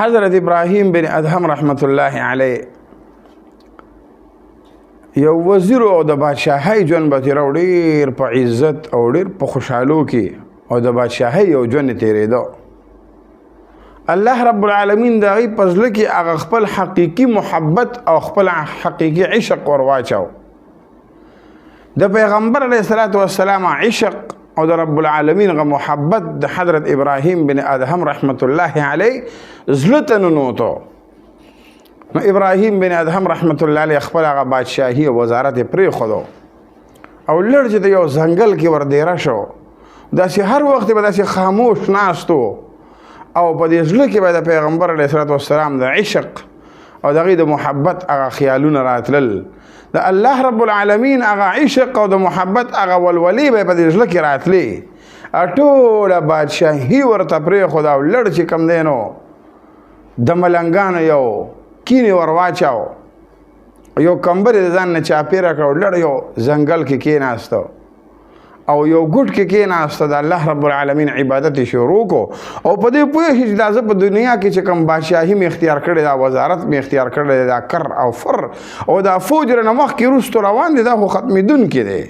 حضرت ابراهیم بن ادهم رحمت الله علیه یو وزیر او د بادشاهۍ ژوند به تېره ډېر په عزت او ډېر په خوشحالو کې او د بادشاهۍ یو ژوند یې تېرېده. الله رب العالمین د هغې په زړه کې هغه خپل حقیقي محبت او خپل حقیقي عشق ور واچو. د پیغمبر علیه الصلاة والسلام عشق او د رب العالمین غ محبت د حضرت ابراهیم بن ادهم رحمت الله علیه زړه ته ننوتو. نو ابراهیم بن ادهم رحمت الله علیه خپل هغه بادشاهي او وزارت یې پرېښودو او لړ چې د یو ځنګل کې ور دیره شو. داسې هر وخت به داسې خاموش ناست و او په دې زړه کې به د پیغمبر علیه الصلاة والسلام د عشق او د هغې د محبت هغه خیالونه راتلل. د الله رب العالمین هغه عشق او د محبت هغه ولولې به په دې زړه کې راتلې. ټوله بادشاهي ورته پرېښوده او لړ چې کوم دی نو د ملنګانو یو کینې ور واچاو، یو کمبر یې د ځان نه چاپېره کړ او لړ یو ځنګل کې کېناسته او یو ګوټ کې کېناسته. د الله رب العالمین عبادت یې شروع کړو او په دې پوه شي چې دا زه په دنیا کې چې کوم بادشاهي مې اختیار کړې دا وزارت مې اختیار کړی دا کر او فر او دا فوج رانه مخکې وروستو روان دی، دا خو ختمېدونکی دی،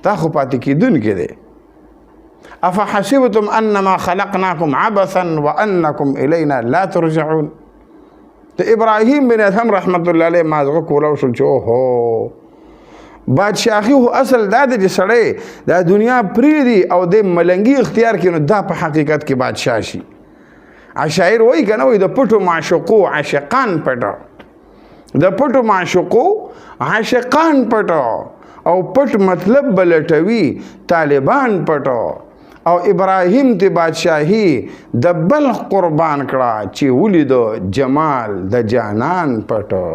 دا خو پاتې کېدونکی دی. افحسبتم انما خلقناکم عبثا وانکم الینا لا ترجعون. د ابراهیم بن ادهم رحمت الله علیه مازغه کولاو شو چې اوهو بادشاهي خو اصل دا دی چې سړی دا دنیا پرېږدي او د ملنګي اختیار کړي نو دا په حقیقت کې بادشاه شي. شاعر وایي که نه وایي د پټو معشوقو عاشقان پټه، د پټو معشوقو عاشقان پټه او پټ مطلب به لټوي طالبان پټه او ابراهیم ته بادشاهي د بلخ قربان کړه چې ولیدو جمال د جانان پټو.